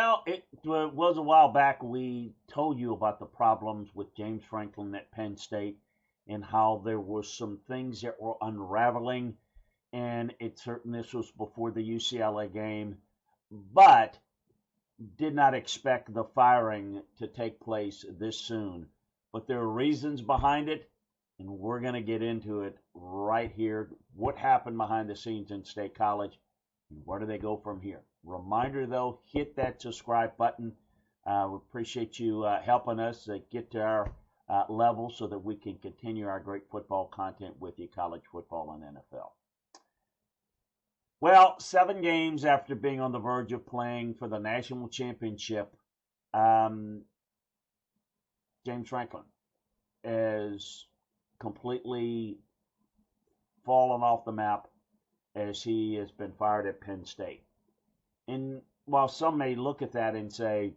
Well, it was a while back. We told you about the problems with James Franklin at Penn State and how there were some things that were unraveling. And this was before the UCLA game, but did not expect the firing to take place this soon. But there are reasons behind it, and we're going to get into it right here. What happened behind the scenes in State College, and where do they go from here? Reminder, though, hit that subscribe button. We appreciate you helping us get to our level so that we can continue our great football content with you, college football and NFL. Well, 7 games after being on the verge of playing for the national championship, James Franklin has completely fallen off the map as he has been fired at Penn State. And while some may look at that and say,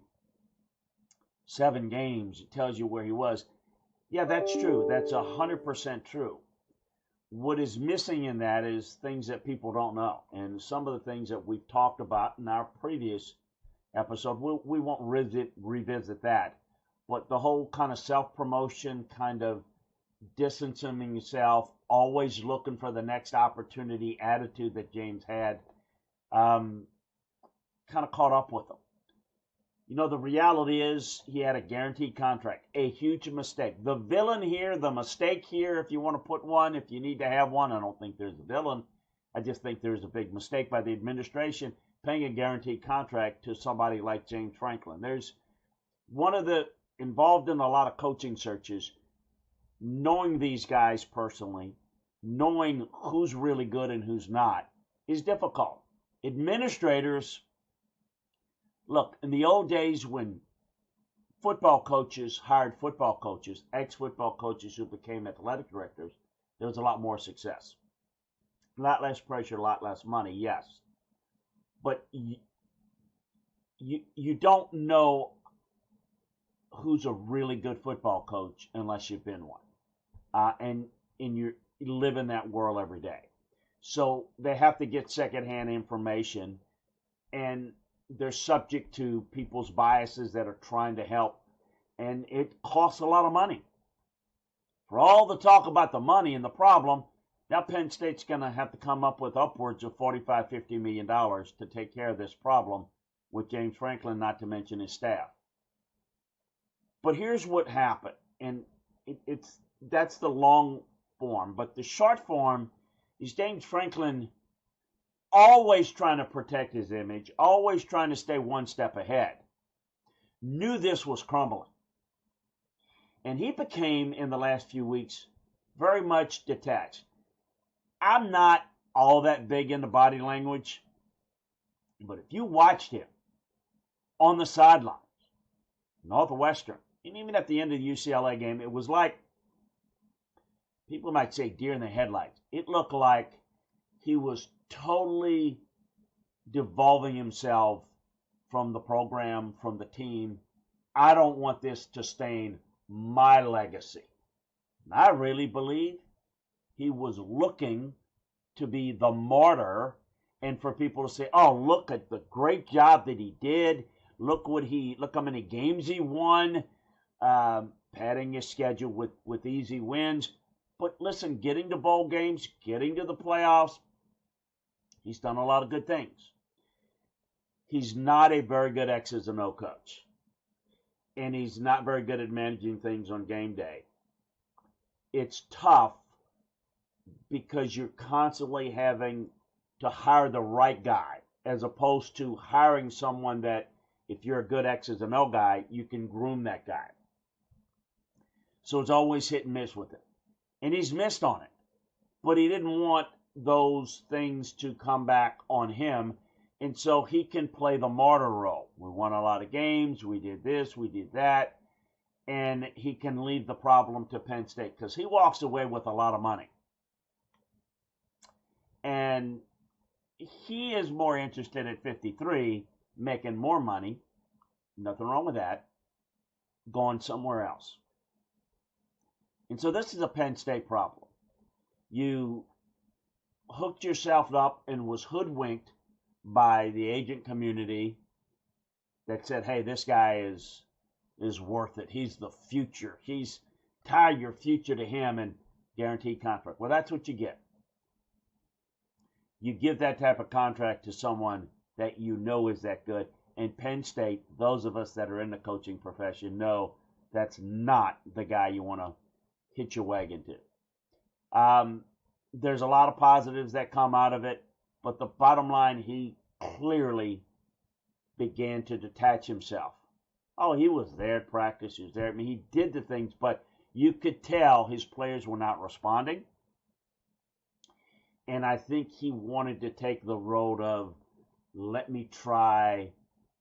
7 games, it tells you where he was. Yeah, that's true. That's 100% true. What is missing in that is things that people don't know. And some of the things that we've talked about in our previous episode, we won't revisit that. But the whole kind of self-promotion, kind of distancing himself, always looking for the next opportunity attitude that James had, kind of caught up with him. You know, the reality is he had a guaranteed contract, a huge mistake. The villain here, the mistake here, if you want to put one, if you need to have one, I don't think there's a villain. I just think there's a big mistake by the administration paying a guaranteed contract to somebody like James Franklin. There's one of the involved in a lot of coaching searches, knowing these guys personally, knowing who's really good and who's not, is difficult. Administrators, look, in the old days when football coaches hired football coaches, ex-football coaches who became athletic directors, there was a lot more success. A lot less pressure, a lot less money, yes. But you don't know who's a really good football coach unless you've been one. And you live in that world every day. So they have to get secondhand information, and they're subject to people's biases that are trying to help, and it costs a lot of money. For all the talk about the money and the problem, now Penn State's going to have to come up with upwards of $45-50 million to take care of this problem with James Franklin, not to mention his staff. But here's what happened, and that's the long form, but the short form is James Franklin always trying to protect his image, always trying to stay one step ahead, knew this was crumbling. And he became, in the last few weeks, very much detached. I'm not all that big into body language, but if you watched him on the sidelines, Northwestern, and even at the end of the UCLA game, it was like, people might say deer in the headlights. It looked like he was totally devolving himself from the program, from the team. I don't want this to stain my legacy. And I really believe he was looking to be the martyr and for people to say, oh, look at the great job that he did. Look how many games he won, padding his schedule with easy wins. But listen, getting to bowl games, getting to the playoffs, he's done a lot of good things. He's not a very good X's and O coach. And he's not very good at managing things on game day. It's tough because you're constantly having to hire the right guy, as opposed to hiring someone that, if you're a good X's and O guy, you can groom that guy. So it's always hit and miss with it. And he's missed on it. But he didn't want those things to come back on him. And so he can play the martyr role. We won a lot of games. We did this. We did that. And he can leave the problem to Penn State because he walks away with a lot of money. And he is more interested at 53, making more money. Nothing wrong with that. Going somewhere else. And so this is a Penn State problem. You hooked yourself up and was hoodwinked by the agent community that said, hey, this guy is worth it. He's the future. He's tie your future to him and guaranteed contract. Well, that's what you get. You give that type of contract to someone that you know is that good. And Penn State, those of us that are in the coaching profession know that's not the guy you want to hitch your wagon to. There's a lot of positives that come out of it, but the bottom line, he clearly began to detach himself. Oh, he was there at practice. He was there. I mean, he did the things, but you could tell his players were not responding. And I think he wanted to take the road of, let me try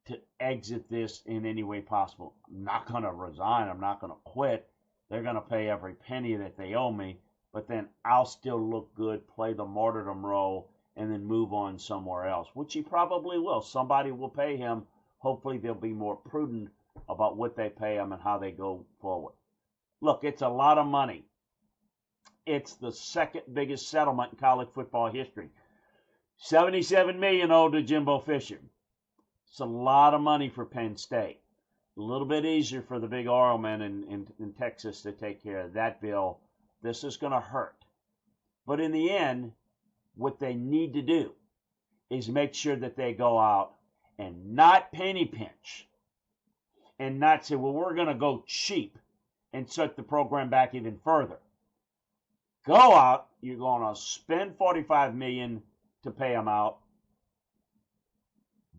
to exit this in any way possible. I'm not going to resign. I'm not going to quit. They're going to pay every penny that they owe me, but then I'll still look good, play the martyrdom role, and then move on somewhere else, which he probably will. Somebody will pay him. Hopefully they'll be more prudent about what they pay him and how they go forward. Look, it's a lot of money. It's the second biggest settlement in college football history. $77 million owed to Jimbo Fisher. It's a lot of money for Penn State. A little bit easier for the big oil men in Texas to take care of that bill. This is going to hurt. But in the end, what they need to do is make sure that they go out and not penny pinch and not say, well, we're going to go cheap and set the program back even further. Go out, you're going to spend $45 million to pay them out.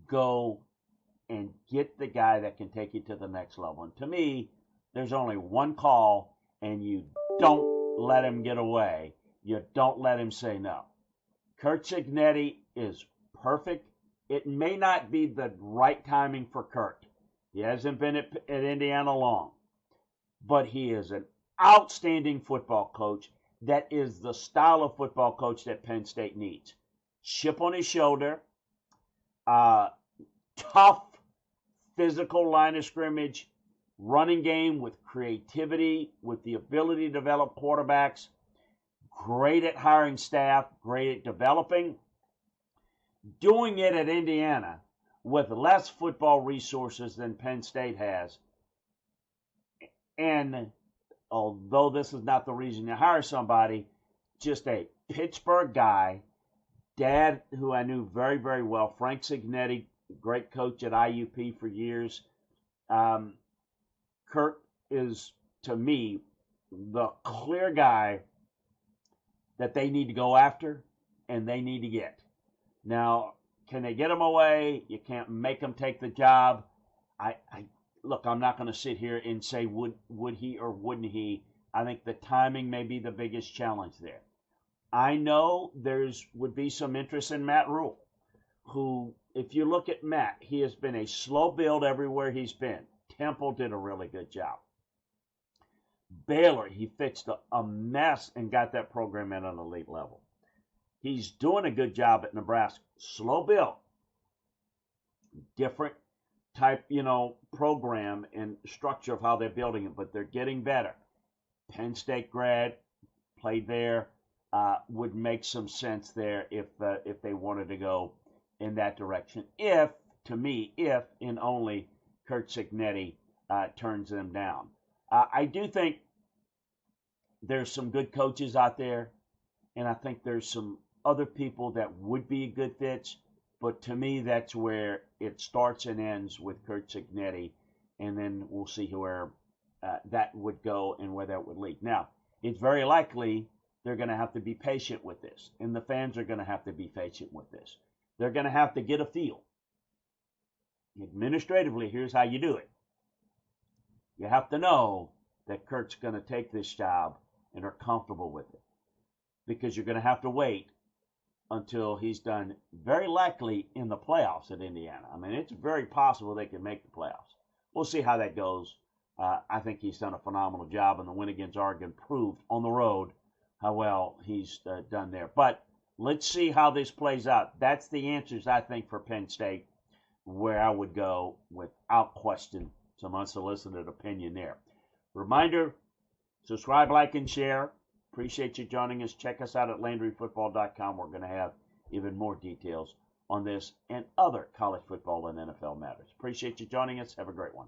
Go and get the guy that can take you to the next level. And to me, there's only one call, and you don't let him get away. You don't let him say no. Curt Cignetti is perfect. It may not be the right timing for Curt. He hasn't been at Indiana long. But he is an outstanding football coach that is the style of football coach that Penn State needs. Chip on his shoulder, tough physical line of scrimmage, running game with creativity, with the ability to develop quarterbacks, great at hiring staff, great at developing, doing it at Indiana with less football resources than Penn State has. And although this is not the reason you hire somebody, just a Pittsburgh guy, dad who I knew very, very well, Frank Cignetti, great coach at IUP for years. Curt is, to me, the clear guy that they need to go after and they need to get. Now, can they get him away? You can't make him take the job. Look, I'm not going to sit here and say would he or wouldn't he. I think the timing may be the biggest challenge there. I know would be some interest in Matt Rule, who, if you look at Matt, he has been a slow build everywhere he's been. Temple did a really good job. Baylor, he fixed a mess and got that program at an elite level. He's doing a good job at Nebraska. Slow build. Different type, program and structure of how they're building it, but they're getting better. Penn State grad, played there, would make some sense there if they wanted to go in that direction. If and only Curt Cignetti turns them down. I do think there's some good coaches out there, and I think there's some other people that would be good fits. But to me, that's where it starts and ends with Curt Cignetti, and then we'll see where that would go and where that would lead. Now, it's very likely they're going to have to be patient with this, and the fans are going to have to be patient with this. They're going to have to get a feel. Administratively, here's how you do it. You have to know that Curt's going to take this job and are comfortable with it, because you're going to have to wait until he's done, very likely in the playoffs at Indiana. I mean, it's very possible they can make the playoffs. We'll see how that goes. I think he's done a phenomenal job, and the win against Oregon proved on the road how well he's done there. But let's see how this plays out. That's the answers, I think, for Penn State, where I would go without question. Some unsolicited opinion there. Reminder, subscribe, like, and share. Appreciate you joining us. Check us out at LandryFootball.com. We're going to have even more details on this and other college football and NFL matters. Appreciate you joining us. Have a great one.